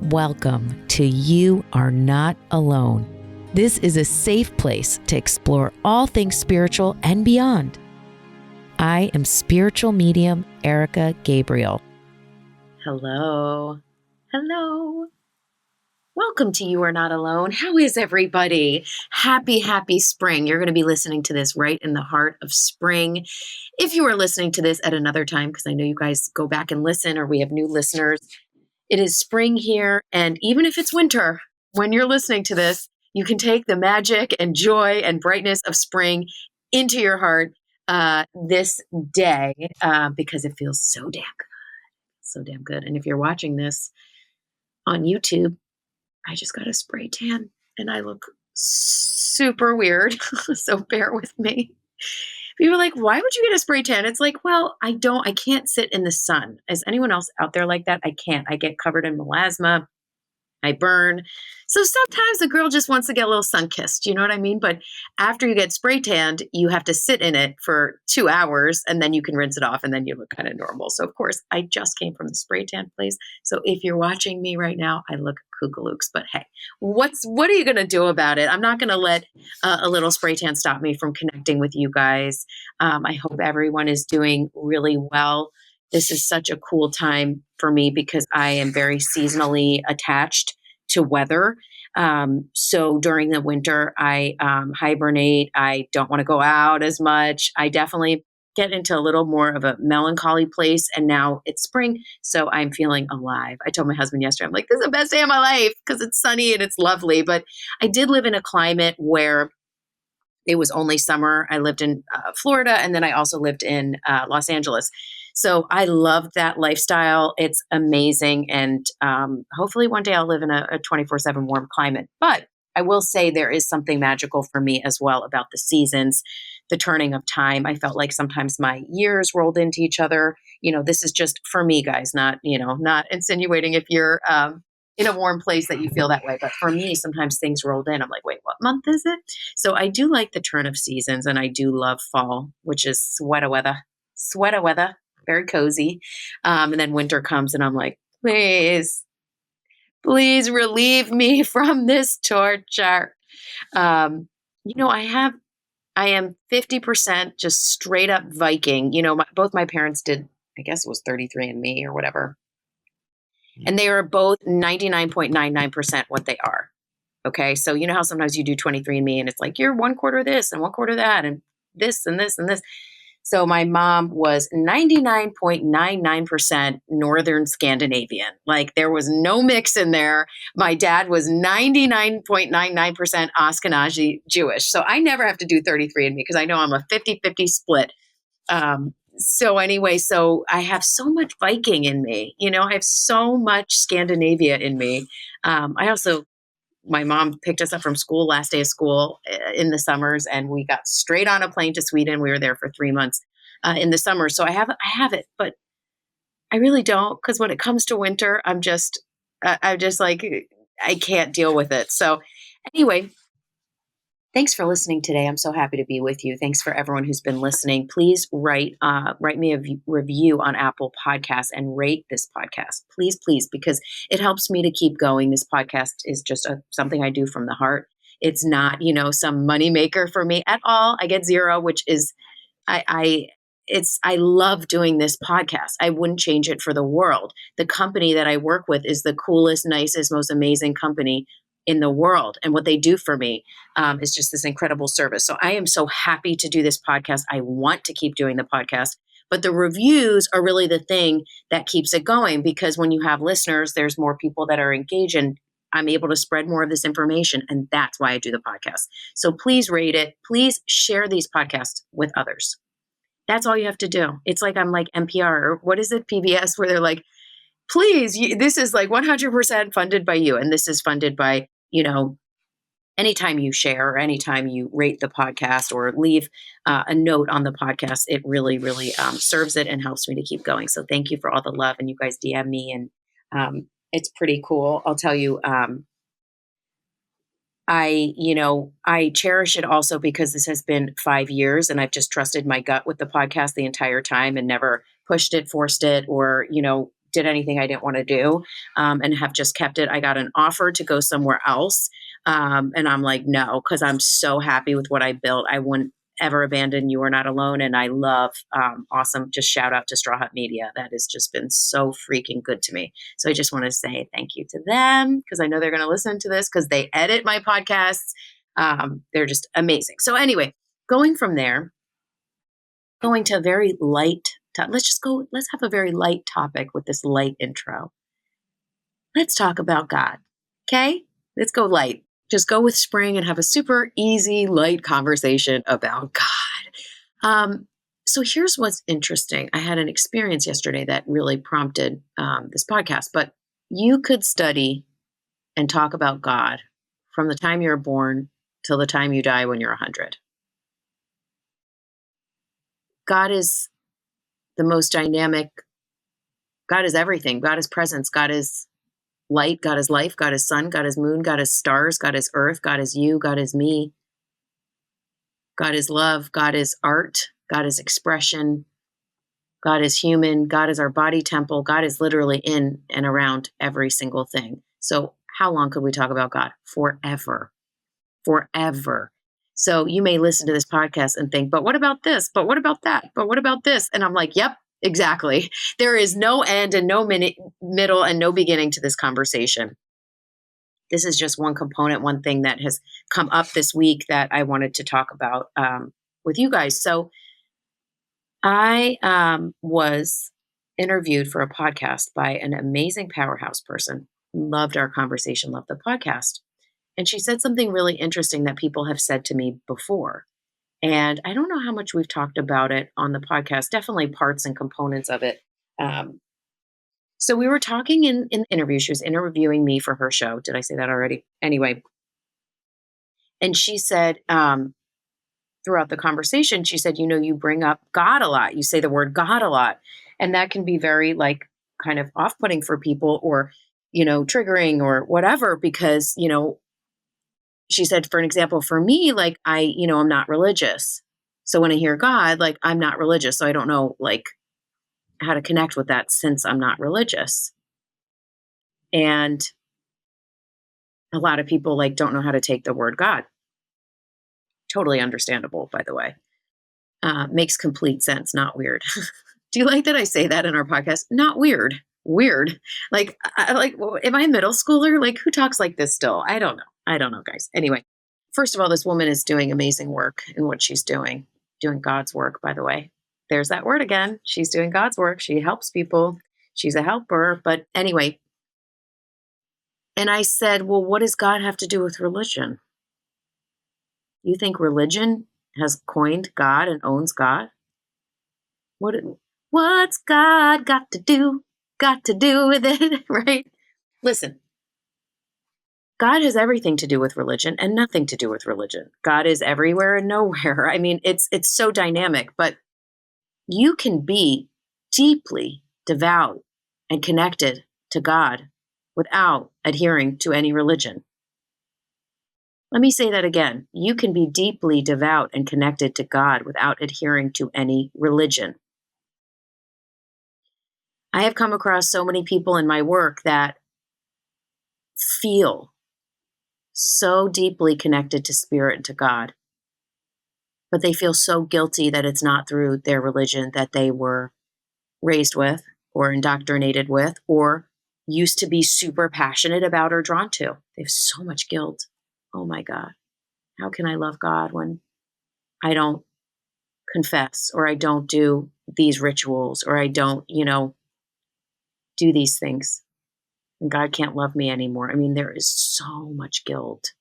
Welcome to You Are Not Alone. This is a safe place to explore all things spiritual and beyond. I am spiritual medium Erica Gabriel. Hello. Welcome to You Are Not Alone. How is everybody? Happy spring. You're going to be listening to this right in the heart of spring. If you are listening to this at another time, because I know you guys go back and listen, or we have new listeners, it is spring here. And even if it's winter, when you're listening to this, you can take the magic and joy and brightness of spring into your heart this day because it feels so damn good. And if you're watching this on YouTube, I just got a spray tan and I look super weird. So bear with me. People are like, why would you get a spray tan? It's like, well, I can't sit in the sun. Is anyone else out there like that? I can't. I get covered in melasma. I burn. So sometimes a girl just wants to get a little sun-kissed, you know what I mean? But after you get spray tanned, you have to sit in it for 2 hours and then you can rinse it off and then you look kind of normal. So of course, I just came from the spray tan place. So if you're watching me right now, I look kookalooks. But hey, what are you going to do about it? I'm not going to let a little spray tan stop me from connecting with you guys. I hope everyone is doing really well. This is such a cool time for me because I am very seasonally attached to weather. So during the winter, I hibernate. I don't want to go out as much. I definitely get into a little more of a melancholy place. And now it's spring, so I'm feeling alive. I told my husband yesterday, I'm like, this is the best day of my life because it's sunny and it's lovely. But I did live in a climate where it was only summer. I lived in Florida, and then I also lived in Los Angeles. So I loved that lifestyle. It's amazing. And hopefully one day I'll live in a 24/7 warm climate. But I will say there is something magical for me as well about the seasons, the turning of time. I felt like sometimes my years rolled into each other. You know, this is just for me, guys, not insinuating if you're in a warm place that you feel that way. But for me, sometimes things rolled in. I'm like, wait, what month is it? So I do like the turn of seasons, and I do love fall, which is sweater weather, very cozy. And then winter comes and I'm like, please relieve me from this torture. I am 50% just straight up Viking. You know, both my parents did, I guess it was 33andMe or whatever. And they are both 99.99% what they are. Okay. So you know how sometimes you do 23andMe and it's like, you're 1/4 this and 1/4 that and this and this and this. So my mom was 99.99% Northern Scandinavian. Like there was no mix in there. My dad was 99.99% Ashkenazi Jewish. So I never have to do 33andMe because I know I'm a 50-50 split. So anyway, so I have so much Viking in me. You know, I have so much Scandinavia in me. My mom picked us up from school, last day of school in the summers, and we got straight on a plane to Sweden. We were there for 3 months in the summer. So I have it, but I really don't, because when it comes to winter, I'm just like, I can't deal with it. So anyway, thanks for listening today. I'm so happy to be with you. Thanks for everyone who's been listening. Please write me a review on Apple Podcasts and rate this podcast. Please, because it helps me to keep going. This podcast is just something I do from the heart. It's not, some money maker for me at all. I get zero, which is, I love doing this podcast. I wouldn't change it for the world. The company that I work with is the coolest, nicest, most amazing company in the world. And what they do for me is just this incredible service. So I am so happy to do this podcast. I want to keep doing the podcast, but the reviews are really the thing that keeps it going, because when you have listeners, there's more people that are engaged and I'm able to spread more of this information. And that's why I do the podcast. So please rate it. Please share these podcasts with others. That's all you have to do. It's like I'm like NPR, or what is it, PBS, where they're like, please, this is like 100% funded by you. And this is funded by, anytime you share or anytime you rate the podcast or leave a note on the podcast, it really, really serves it and helps me to keep going. So thank you for all the love. And you guys DM me, and it's pretty cool. I'll tell you, I cherish it also because this has been 5 years and I've just trusted my gut with the podcast the entire time and never pushed it, forced it, or, did anything I didn't want to do, and have just kept it. I got an offer to go somewhere else. And I'm like, no, because I'm so happy with what I built. I wouldn't ever abandon You Are Not Alone. And I love, awesome, just shout out to Straw Hut Media. That has just been so freaking good to me. So I just want to say thank you to them, because I know they're going to listen to this because they edit my podcasts. They're just amazing. So anyway, going from there, going to a very light, let's have a very light topic with this light intro. Let's talk about God. Okay? Let's go light. Just go with spring and have a super easy, light conversation about God. So here's what's interesting. I had an experience yesterday that really prompted this podcast, but you could study and talk about God from the time you're born till the time you die when you're 100. God is the most dynamic. God is everything. God is presence. God is light. God is life. God is sun. God is moon. God is stars. God is earth. God is you. God is me. God is love. God is art. God is expression. God is human. God is our body temple. God is literally in and around every single thing. So how long could we talk about God? Forever. Forever. So you may listen to this podcast and think, but what about this? But what about that? But what about this? And I'm like, yep, exactly. There is no end and no middle and no beginning to this conversation. This is just one component, one thing that has come up this week that I wanted to talk about with you guys. So I was interviewed for a podcast by an amazing powerhouse person. Loved our conversation, loved the podcast. And she said something really interesting that people have said to me before. And I don't know how much we've talked about it on the podcast, definitely parts and components of it. So we were talking in the interview. She was interviewing me for her show. Did I say that already? Anyway. And she said, throughout the conversation, she said, you bring up God a lot. You say the word God a lot. And that can be very kind of off-putting for people, or, triggering or whatever, because, she said, for an example, for me, I'm not religious. So when I hear God, I'm not religious. So I don't know, how to connect with that, since I'm not religious. And a lot of people don't know how to take the word God. Totally understandable, by the way. Makes complete sense. Not weird. Do you like that I say that in our podcast? Not weird. Weird. Am I a middle schooler? Who talks like this still? I don't know, guys. Anyway, first of all, this woman is doing amazing work in what she's doing God's work, by the way. There's that word again. She's doing God's work. She helps people. She's a helper. But anyway, and I said, well, what does God have to do with religion? You think religion has coined God and owns God? What's God got to do with it, right? Listen, God has everything to do with religion and nothing to do with religion. God is everywhere and nowhere. I mean, it's so dynamic, but you can be deeply devout and connected to God without adhering to any religion. Let me say that again. You can be deeply devout and connected to God without adhering to any religion. I have come across so many people in my work that feel so deeply connected to spirit and to God, but they feel so guilty that it's not through their religion that they were raised with or indoctrinated with or used to be super passionate about or drawn to. They have so much guilt. Oh my God. How can I love God when I don't confess, or I don't do these rituals, or I don't, do these things? And God can't love me anymore. I mean, there is so much guilt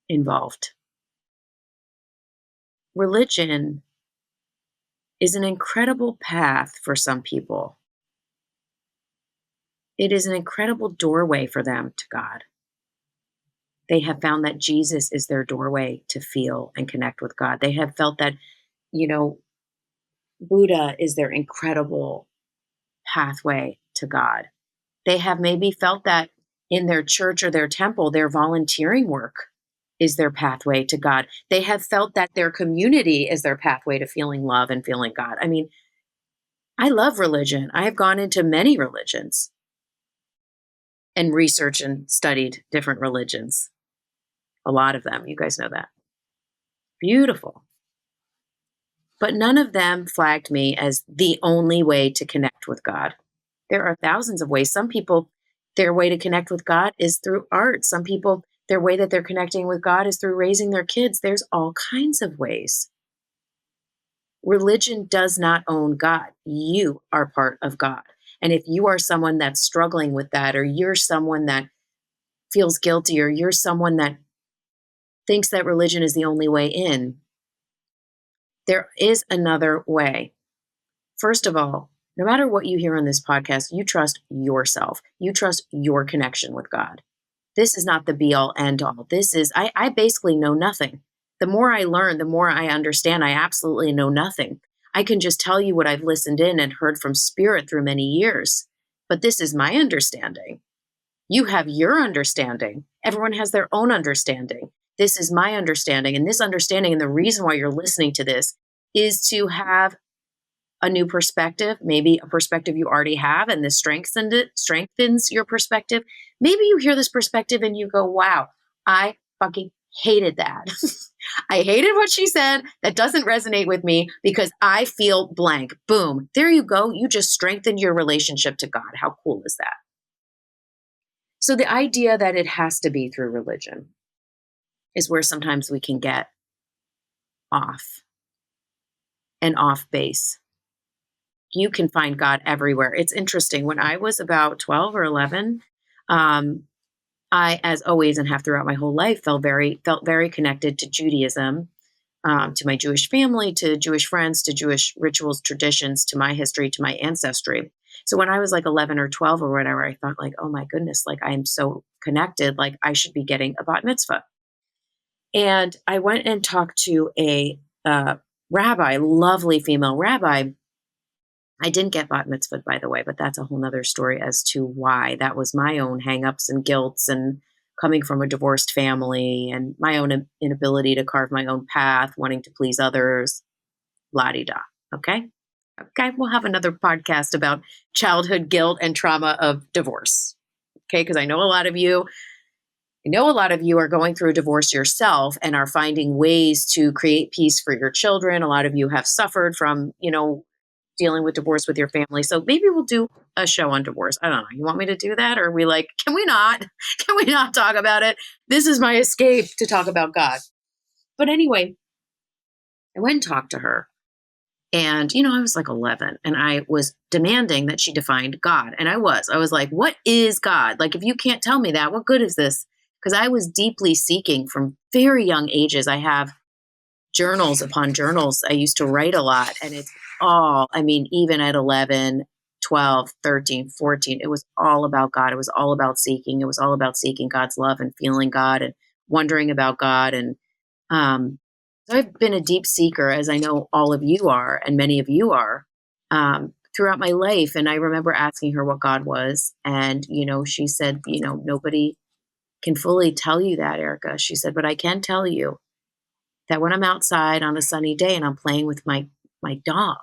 involved. Religion is an incredible path for some people. It is an incredible doorway for them to God. They have found that Jesus is their doorway to feel and connect with God. They have felt that, Buddha is their incredible pathway to God. They have maybe felt that in their church or their temple, their volunteering work is their pathway to God. They have felt that their community is their pathway to feeling love and feeling God. I mean, I love religion. I have gone into many religions and researched and studied different religions. A lot of them. You guys know that. Beautiful. But none of them flagged me as the only way to connect with God. There are thousands of ways. Some people, their way to connect with God is through art. Some people, their way that they're connecting with God is through raising their kids. There's all kinds of ways. Religion does not own God. You are part of God. And if you are someone that's struggling with that, or you're someone that feels guilty, or you're someone that thinks that religion is the only way in, there is another way. First of all, no matter what you hear on this podcast, you trust yourself. You trust your connection with God. This is not the be all end all. This is, I basically know nothing. The more I learn, the more I understand. I absolutely know nothing. I can just tell you what I've listened in and heard from Spirit through many years. But this is my understanding. You have your understanding. Everyone has their own understanding. This is my understanding. And this understanding, and the reason why you're listening to this, is to have a new perspective, maybe a perspective you already have, and this strengthens your perspective. Maybe you hear this perspective and you go, wow, I fucking hated that. I hated what she said. That doesn't resonate with me because I feel blank. Boom. There you go. You just strengthened your relationship to God. How cool is that? So the idea that it has to be through religion is where sometimes we can get off and off base. You can find God everywhere. It's interesting. When I was about 12 or 11, I, as always, and have throughout my whole life, felt very connected to Judaism, to my Jewish family, to Jewish friends, to Jewish rituals, traditions, to my history, to my ancestry. So when I was like 11 or 12 or whatever, I thought like, oh my goodness, like I am so connected, like I should be getting a bat mitzvah. And I went and talked to a rabbi, lovely female rabbi. I didn't get bat mitzvahed, by the way, but that's a whole nother story as to why. That was my own hangups and guilts and coming from a divorced family and my own inability to carve my own path, wanting to please others, la-di-da. Okay? Okay, we'll have another podcast about childhood guilt and trauma of divorce. Okay, because I know a lot of you are going through a divorce yourself and are finding ways to create peace for your children. A lot of you have suffered from, dealing with divorce with your family. So maybe we'll do a show on divorce. I don't know. You want me to do that? Or are we like, can we not? Can we not talk about it? This is my escape to talk about God. But anyway, I went and talked to her. And, I was like 11 and I was demanding that she defined God. And I was like, what is God? Like, if you can't tell me that, what good is this? Because I was deeply seeking from very young ages. I have journals upon journals. I used to write a lot, and it's even at 11, 12, 13, 14, it was all about God. It was all about seeking. It was all about seeking God's love and feeling God and wondering about God. And so I've been a deep seeker, as I know all of you are, and many of you are, throughout my life. And I remember asking her what God was. And, she said, nobody can fully tell you that, Erica. She said, but I can tell you that when I'm outside on a sunny day and I'm playing with my dog,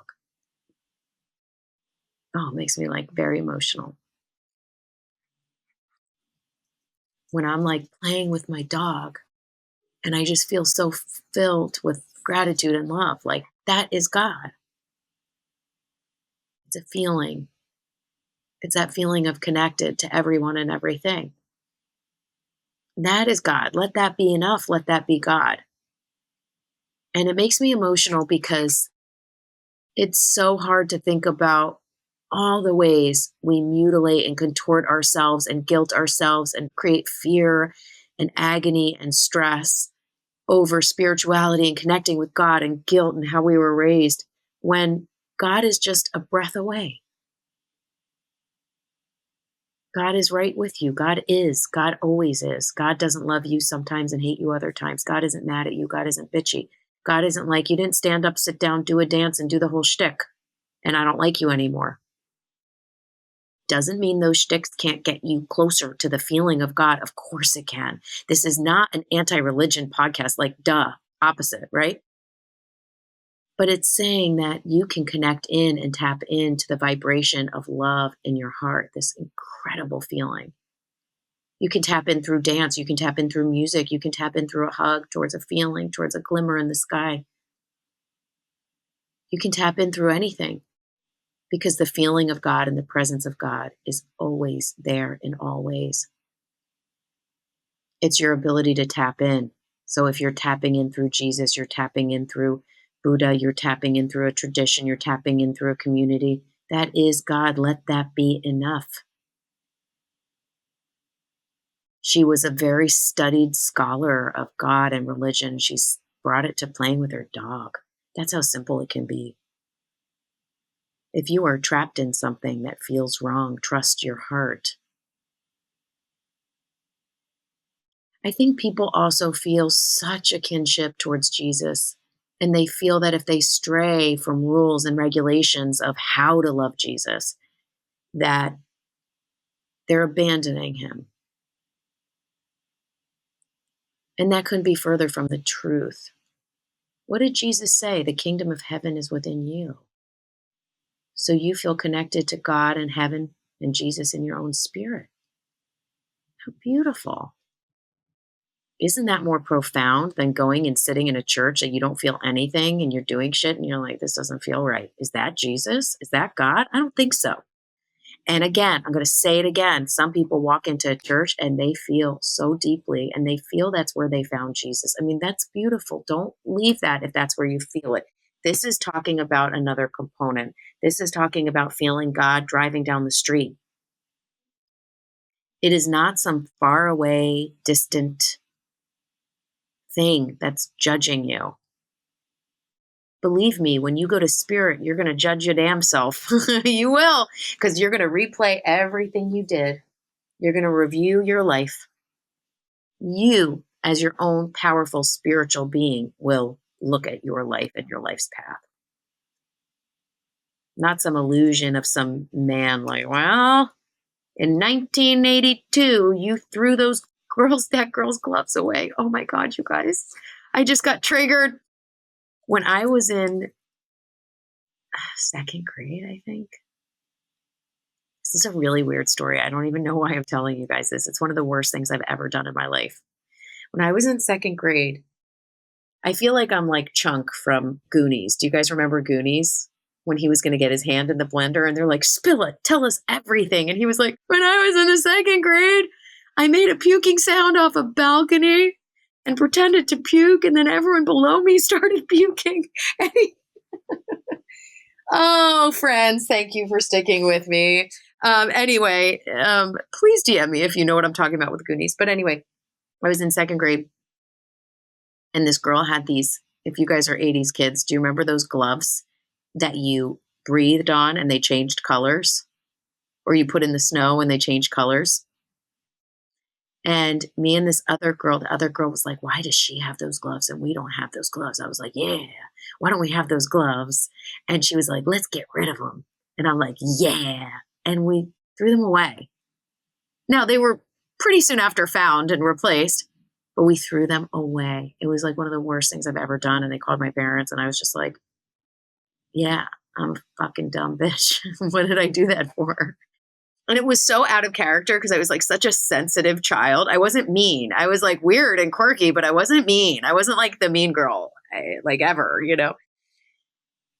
it makes me like very emotional. When I'm like playing with my dog and I just feel so filled with gratitude and love, like that is God. It's a feeling. It's that feeling of connected to everyone and everything. That is God. Let that be enough. Let that be God. And it makes me emotional because it's so hard to think about all the ways we mutilate and contort ourselves and guilt ourselves and create fear and agony and stress over spirituality and connecting with God and guilt and how we were raised when God is just a breath away. God is right with you. God is. God always is. God doesn't love you sometimes and hate you other times. God isn't mad at you. God isn't bitchy. God isn't like, you didn't stand up, sit down, do a dance, and do the whole shtick, and I don't like you anymore. Doesn't mean those shticks can't get you closer to the feeling of God. Of course it can. This is not an anti-religion podcast, like, duh, opposite, right? But it's saying that you can connect in and tap into the vibration of love in your heart, this incredible feeling. You can tap in through dance, you can tap in through music, you can tap in through a hug towards a feeling, towards a glimmer in the sky. You can tap in through anything because the feeling of God and the presence of God is always there in all ways. It's your ability to tap in. So if you're tapping in through Jesus, you're tapping in through Buddha, you're tapping in through a tradition, you're tapping in through a community. That is God. Let that be enough. She was a very studied scholar of God and religion. She's brought it to playing with her dog. That's how simple it can be. If you are trapped in something that feels wrong, trust your heart. I think people also feel such a kinship towards Jesus, and they feel that if they stray from rules and regulations of how to love Jesus, that they're abandoning him. And that couldn't be further from the truth. What did Jesus say? The kingdom of heaven is within you. So you feel connected to God and heaven and Jesus in your own spirit. How beautiful. Isn't that more profound than going and sitting in a church that you don't feel anything and you're doing shit and you're like, this doesn't feel right? Is that Jesus? Is that God? I don't think so. And again, I'm going to say it again. Some people walk into a church and they feel so deeply and they feel that's where they found Jesus. I mean, that's beautiful. Don't leave that if that's where you feel it. This is talking about another component. This is talking about feeling God driving down the street. It is not some far away, distant thing that's judging you. Believe me, when you go to spirit, you're going to judge your damn self. You will, because you're going to replay everything you did. You're going to review your life. You, as your own powerful spiritual being, will look at your life and your life's path. Not some illusion of some man like, well, in 1982, you threw that girl's gloves away. Oh my God, you guys. I just got triggered. When I was in second grade, I think. This is a really weird story. I don't even know why I'm telling you guys this. It's one of the worst things I've ever done in my life. When I was in second grade, I feel like I'm like Chunk from Goonies. Do you guys remember Goonies? When he was going to get his hand in the blender and they're like, spill it, tell us everything. And he was like, when I was in the second grade, I made a puking sound off a balcony and pretended to puke. And then everyone below me started puking. Oh, friends, thank you for sticking with me. Anyway, please DM me if you know what I'm talking about with Goonies. But anyway, I was in second grade and this girl had these, if you guys are 80s kids, do you remember those gloves that you breathed on and they changed colors? Or you put in the snow and they changed colors? And me and this other girl, the other girl was like, why does she have those gloves and we don't have those gloves? I was like, yeah, why don't we have those gloves? And she was like, let's get rid of them. And I'm like, yeah. And we threw them away. Now, they were pretty soon after found and replaced, but we threw them away. It was like one of the worst things I've ever done. And they called my parents and I was just like, yeah, I'm a fucking dumb bitch. What did I do that for? And it was so out of character because I was like such a sensitive child. I wasn't mean. I was like weird and quirky, but I wasn't mean. I wasn't like the mean girl, like ever, you know?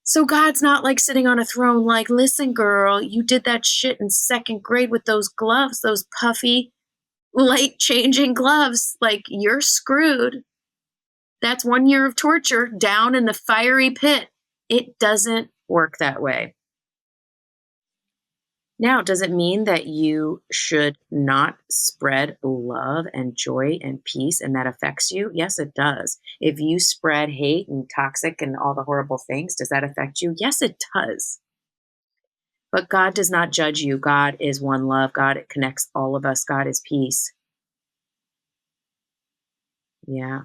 So God's not like sitting on a throne like, listen, girl, you did that shit in second grade with those gloves, those puffy, light changing gloves. Like, you're screwed. That's 1 year of torture down in the fiery pit. It doesn't work that way. Now, does it mean that you should not spread love and joy and peace and that affects you? Yes, it does. If you spread hate and toxic and all the horrible things, does that affect you? Yes, it does. But God does not judge you. God is one love. God connects all of us. God is peace. Yeah.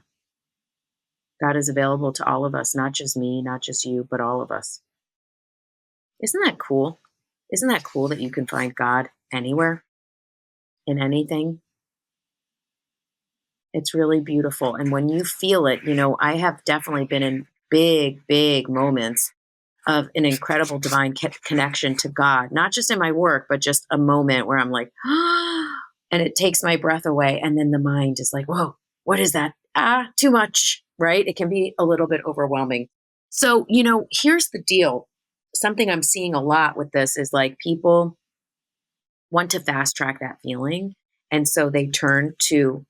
God is available to all of us, not just me, not just you, but all of us. Isn't that cool? Isn't that cool that you can find God anywhere, in anything? It's really beautiful. And when you feel it, you know, I have definitely been in big, big moments of an incredible divine connection to God, not just in my work, but just a moment where I'm like, and it takes my breath away. And then the mind is like, whoa, what is that? Too much, right? It can be a little bit overwhelming. So, here's the deal. Something I'm seeing a lot with this is like people want to fast track that feeling. And so they turn to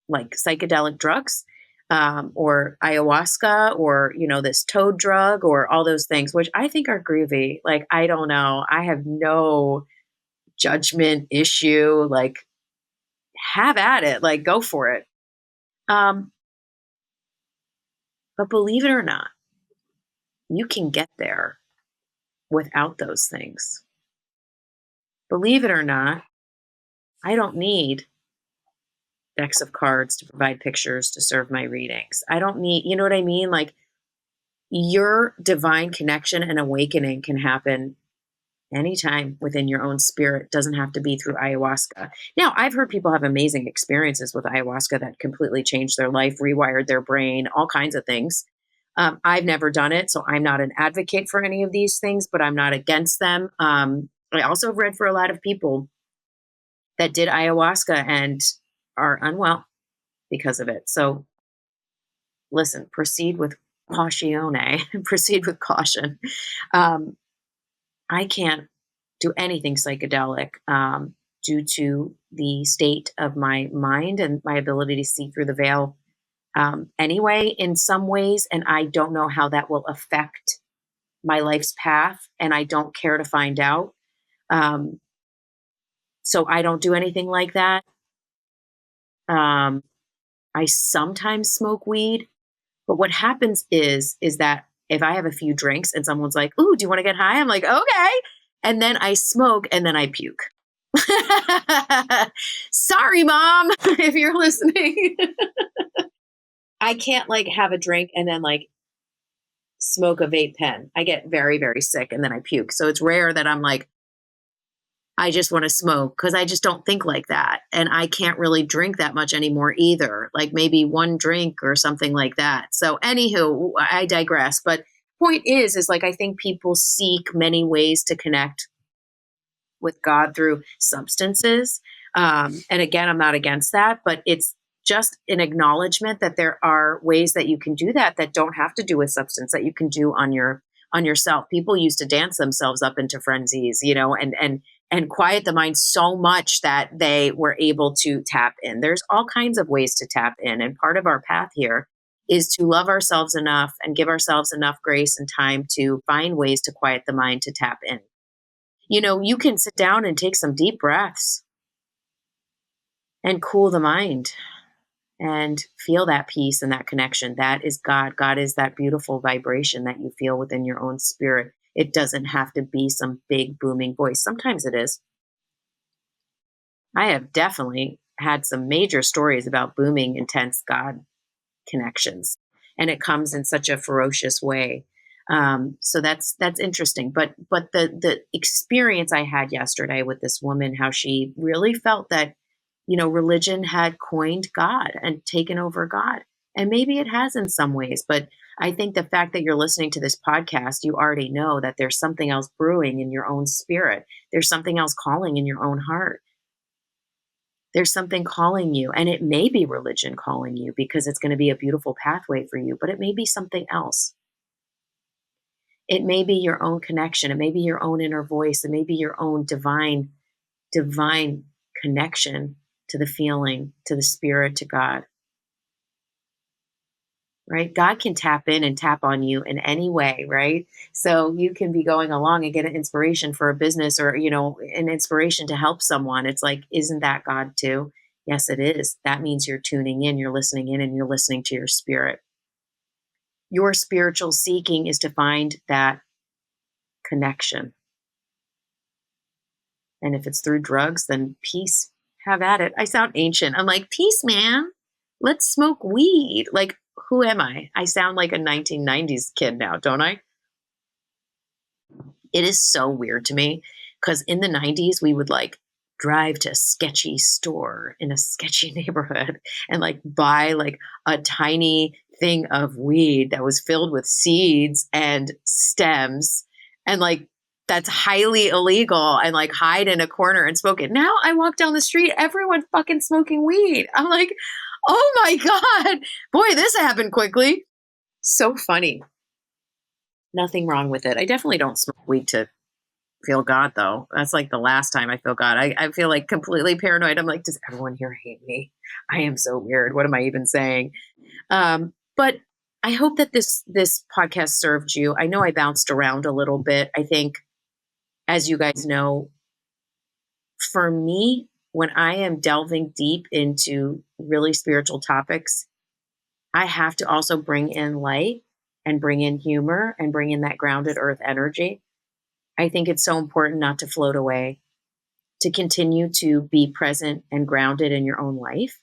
like psychedelic drugs, or ayahuasca, or this toad drug, or all those things, which I think are groovy. Like, I don't know, I have no judgment issue. Like, have at it, like, go for it. um but believe it or not, you can get there without those things. Believe it or not, I don't need decks of cards to provide pictures to serve my readings. I don't need, you know what I mean? Like, your divine connection and awakening can happen anytime within your own spirit. Doesn't have to be through ayahuasca. Now, I've heard people have amazing experiences with ayahuasca that completely changed their life, rewired their brain, all kinds of things. I've never done it, so I'm not an advocate for any of these things, but I'm not against them. I also have read for a lot of people that did ayahuasca and are unwell because of it. So listen, proceed with caution, proceed with caution. Um, I can't do anything psychedelic, due to the state of my mind and my ability to see through the veil, anyway, in some ways. And I don't know how that will affect my life's path. And I don't care to find out. Um, so I don't do anything like that. Um, I sometimes smoke weed, but what happens is that if I have a few drinks and someone's like, "Ooh, do you want to get high?" I'm like, "Okay." And then I smoke and then I puke. Sorry, mom, if you're listening. I can't like have a drink and then like smoke a vape pen. I get very, very sick and then I puke. So it's rare that I'm like, I just want to smoke, because I just don't think like that. And I can't really drink that much anymore either. Like maybe one drink or something like that. So anywho, I digress. But point is like, I think people seek many ways to connect with God through substances. And again, I'm not against that, but it's just an acknowledgement that there are ways that you can do that that don't have to do with substance, that you can do on yourself. People used to dance themselves up into frenzies, and quiet the mind so much that they were able to tap in. There's all kinds of ways to tap in. And part of our path here is to love ourselves enough and give ourselves enough grace and time to find ways to quiet the mind, to tap in. You can sit down and take some deep breaths and cool the mind and feel that peace and that connection. That is God. God is that beautiful vibration that you feel within your own spirit. It doesn't have to be some big booming voice. Sometimes it is. I have definitely had some major stories about booming, intense God connections, and it comes in such a ferocious way. So that's interesting. But the experience I had yesterday with this woman, how she really felt that religion had coined God and taken over God, and maybe it has in some ways. But I think the fact that you're listening to this podcast, you already know that there's something else brewing in your own spirit. There's something else calling in your own heart. There's something calling you, and it may be religion calling you because it's going to be a beautiful pathway for you, but it may be something else. It may be your own connection. It may be your own inner voice. It may be your own divine connection to the feeling, to the spirit, to God. Right? God can tap in and tap on you in any way, right? So you can be going along and get an inspiration for a business, or, an inspiration to help someone. It's like, isn't that God too? Yes, it is. That means you're tuning in, you're listening in, and you're listening to your spirit. Your spiritual seeking is to find that connection. And if it's through drugs, then peace. Have at it. I sound ancient. I'm like, peace, man. Let's smoke weed. Like, who am I? I sound like a 1990s kid now, don't I? It is so weird to me because in the 90s, we would like drive to a sketchy store in a sketchy neighborhood and like buy like a tiny thing of weed that was filled with seeds and stems and like that's highly illegal and like hide in a corner and smoke it. Now I walk down the street, everyone's fucking smoking weed. I'm like, oh my God, boy, this happened quickly. So funny. Nothing wrong with it. I definitely don't smoke weed to feel God though. That's like the last time I feel God. I feel like completely paranoid. I'm like, does everyone here hate me? I am so weird. What am I even saying? But I hope that this podcast served you. I know I bounced around a little bit. I think, as you guys know, for me, when I am delving deep into really spiritual topics, I have to also bring in light and bring in humor and bring in that grounded earth energy. I think it's so important not to float away, to continue to be present and grounded in your own life.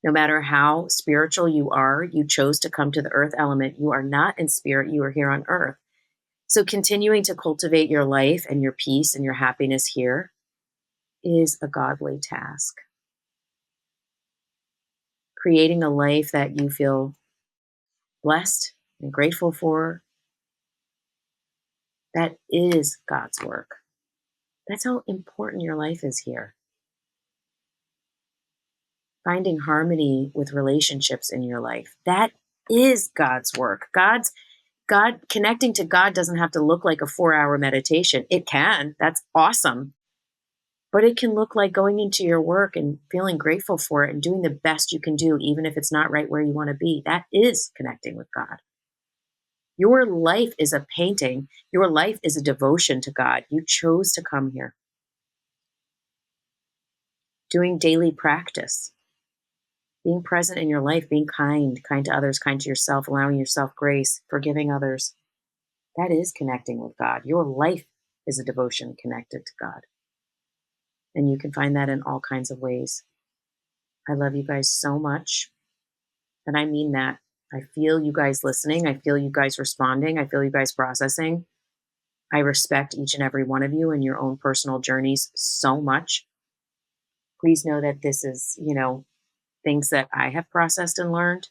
No matter how spiritual you are, you chose to come to the earth element. You are not in spirit, you are here on earth. So continuing to cultivate your life and your peace and your happiness here is a godly task. Creating a life that you feel blessed and grateful for, that is God's work. That's how important your life is here. Finding harmony with relationships in your life, that is God's work. God connecting to God doesn't have to look like a 4-hour meditation. It can. That's awesome. But it can look like going into your work and feeling grateful for it and doing the best you can do, even if it's not right where you want to be. That is connecting with God. Your life is a painting. Your life is a devotion to God. You chose to come here. Doing daily practice. Being present in your life, being kind to others, kind to yourself, allowing yourself grace, forgiving others. That is connecting with God. Your life is a devotion connected to God. And you can find that in all kinds of ways. I love you guys so much. And I mean that. I feel you guys listening. I feel you guys responding. I feel you guys processing. I respect each and every one of you and your own personal journeys so much. Please know that this is, things that I have processed and learned.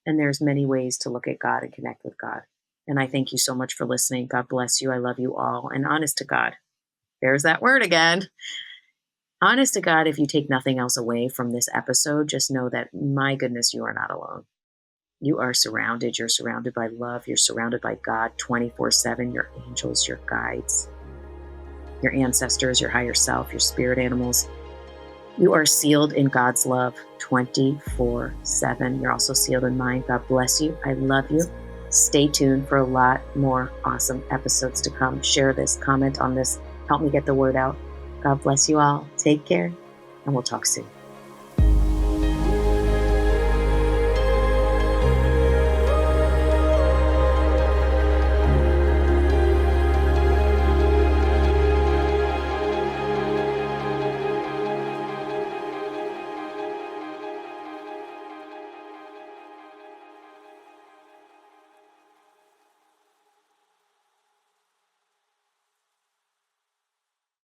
And there's many ways to look at God and connect with God. And I thank you so much for listening. God bless you. I love you all. And honest to God, there's that word again. Honest to God, if you take nothing else away from this episode, just know that, my goodness, you are not alone. You are surrounded. You're surrounded by love. You're surrounded by God 24/7, your angels, your guides, your ancestors, your higher self, your spirit animals. You are sealed in God's love 24/7. You're also sealed in mine. God bless you. I love you. Stay tuned for a lot more awesome episodes to come. Share this, comment on this, help me get the word out. God bless you all. Take care, and we'll talk soon.